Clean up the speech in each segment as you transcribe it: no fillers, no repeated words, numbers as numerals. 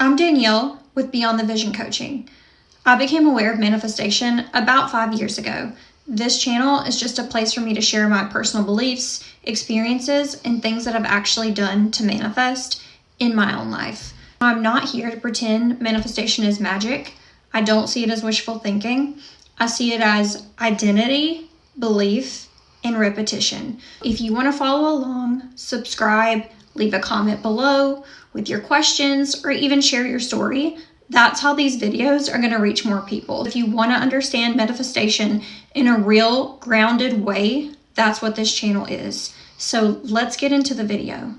I'm Danielle with Beyond the Vision Coaching. I became aware of manifestation about 5 years ago. This channel is just a place for me to share my personal beliefs, experiences, and things that I've actually done to manifest in my own life. I'm not here to pretend manifestation is magic. I don't see it as wishful thinking. I see it as identity, belief, and repetition. If you want to follow along, subscribe, leave a comment below with your questions, or even share your story. That's how these videos are going to reach more people. If you want to understand manifestation in a real grounded way, that's what this channel is. So let's get into the video.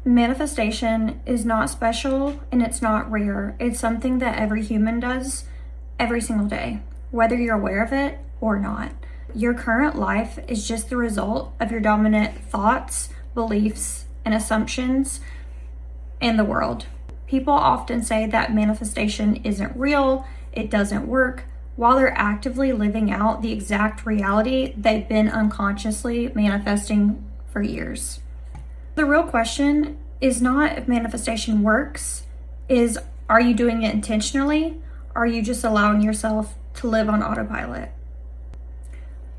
Manifestation is not special and it's not rare. It's something that every human does every single day, whether you're aware of it or not. Your current life is just the result of your dominant thoughts, beliefs, and assumptions in the world. People often say that manifestation isn't real, it doesn't work, while they're actively living out the exact reality they've been unconsciously manifesting for years. The real question is not if manifestation works, is are you doing it intentionally? Or are you just allowing yourself to live on autopilot?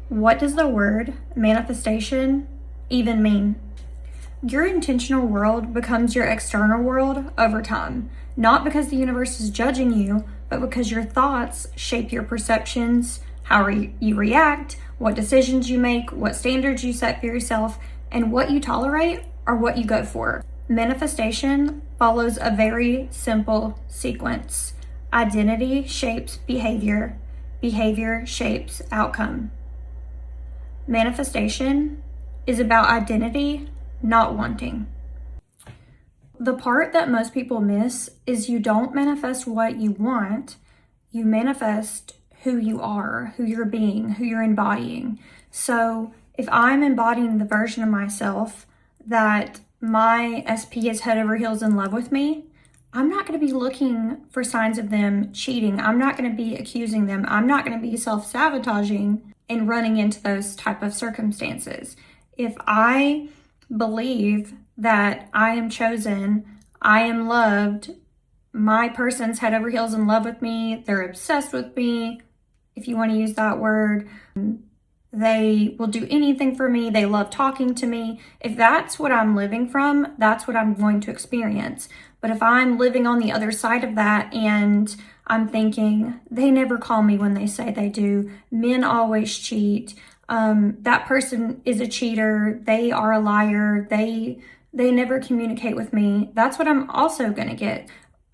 What does the word manifestation even mean? Your intentional world becomes your external world over time, not because the universe is judging you, but because your thoughts shape your perceptions, how you react, what decisions you make, what standards you set for yourself, and what you tolerate or what you go for. Manifestation follows a very simple sequence. Identity shapes behavior, behavior shapes outcome. Manifestation is about identity, not wanting. The part that most people miss is you don't manifest what you want, you manifest who you are, who you're being, who you're embodying. So if I'm embodying the version of myself that my SP is head over heels in love with me, I'm not going to be looking for signs of them cheating. I'm not going to be accusing them. I'm not going to be self-sabotaging and running into those type of circumstances. If I believe that I am chosen, I am loved, my person's head over heels in love with me, they're obsessed with me, if you want to use that word, they will do anything for me, they love talking to me. If that's what I'm living from, that's what I'm going to experience. But if I'm living on the other side of that and I'm thinking, they never call me when they say they do, men always cheat, that person is a cheater, they are a liar, they never communicate with me, that's what I'm also going to get.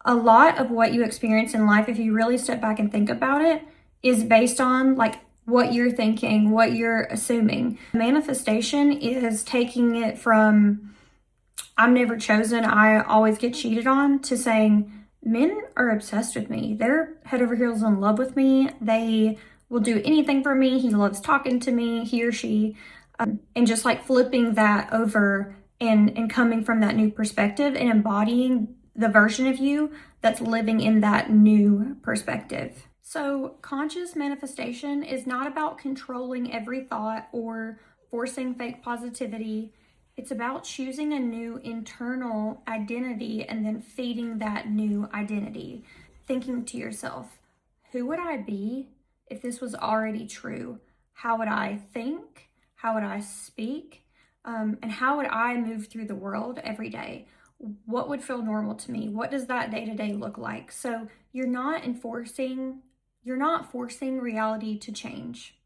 A lot of what you experience in life, if you really step back and think about it, is based on like what you're thinking, what you're assuming. Manifestation is taking it from I'm never chosen, I always get cheated on, to saying men are obsessed with me, they're head over heels in love with me, they will do anything for me, he loves talking to me, he or she, and just like flipping that over and coming from that new perspective and embodying the version of you that's living in that new perspective. So conscious manifestation is not about controlling every thought or forcing fake positivity. It's about choosing a new internal identity and then feeding that new identity. Thinking to yourself, who would I be if this was already true? How would I think? How would I speak? And how would I move through the world every day? What would feel normal to me? What does that day-to-day look like? So you're not forcing reality to change.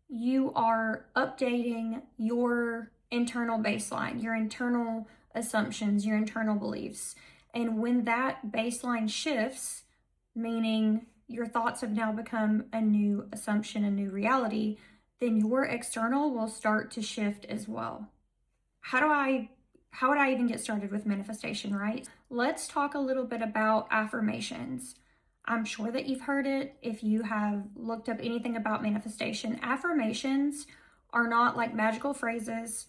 You are updating your internal baseline, your internal assumptions, your internal beliefs. And when that baseline shifts, meaning your thoughts have now become a new assumption, a new reality, then your external will start to shift as well. How would I even get started with manifestation, right? Let's talk a little bit about affirmations. I'm sure that you've heard it if you have looked up anything about manifestation. Affirmations are not like magical phrases.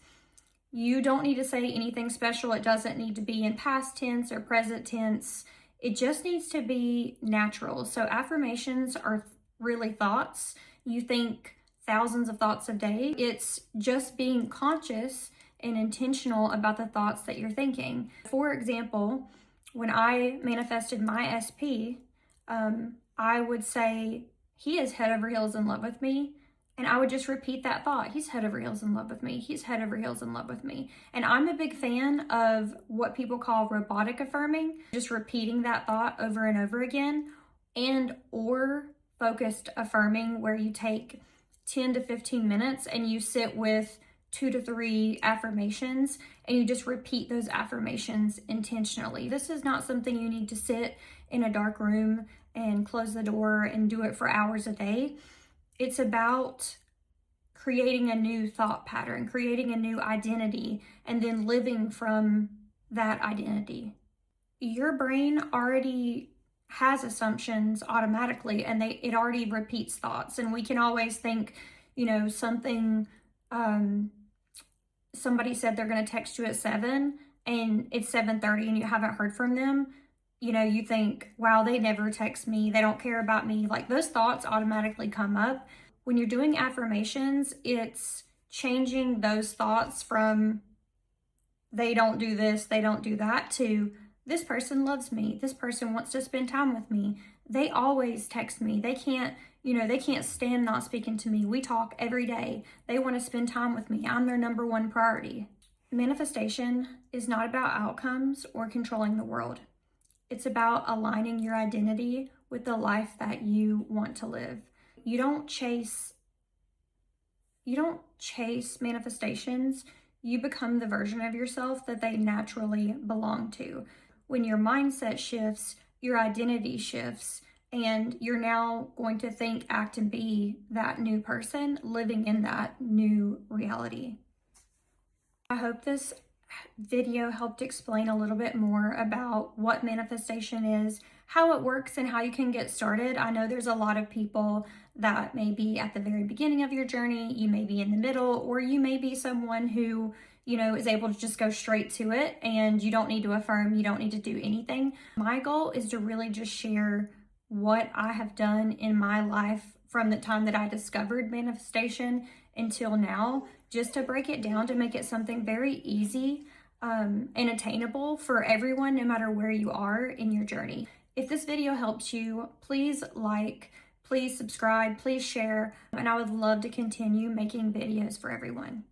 You don't need to say anything special. It doesn't need to be in past tense or present tense. It just needs to be natural. So affirmations are really thoughts. You think thousands of thoughts a day. It's just being conscious and intentional about the thoughts that you're thinking. For example, when I manifested my SP, I would say, he is head over heels in love with me. And I would just repeat that thought. He's head over heels in love with me. He's head over heels in love with me. And I'm a big fan of what people call robotic affirming, just repeating that thought over and over again, and or focused affirming, where you take 10 to 15 minutes and you sit with 2 to 3 affirmations and you just repeat those affirmations intentionally. This is not something you need to sit in a dark room and close the door and do it for hours a day. It's about creating a new thought pattern, creating a new identity, and then living from that identity. Your brain already has assumptions automatically, and it already repeats thoughts. And we can always think, something, somebody said they're going to text you at 7 and it's 7:30 and you haven't heard from them. You think, wow, they never text me. They don't care about me. Like, those thoughts automatically come up. When you're doing affirmations, it's changing those thoughts from they don't do this, they don't do that, to this person loves me. This person wants to spend time with me. They always text me. They can't stand not speaking to me. We talk every day. They want to spend time with me. I'm their number one priority. Manifestation is not about outcomes or controlling the world. It's about aligning your identity with the life that you want to live. You don't chase manifestations. You become the version of yourself that they naturally belong to. When your mindset shifts, your identity shifts, and you're now going to think, act, and be that new person living in that new reality. I hope this video helped explain a little bit more about what manifestation is, how it works, and how you can get started. I know there's a lot of people that may be at the very beginning of your journey, you may be in the middle, or you may be someone who, is able to just go straight to it and you don't need to affirm, you don't need to do anything. My goal is to really just share what I have done in my life from the time that I discovered manifestation until now, just to break it down, to make it something very easy and attainable for everyone, no matter where you are in your journey. If this video helps you, please like, please subscribe, please share, and I would love to continue making videos for everyone.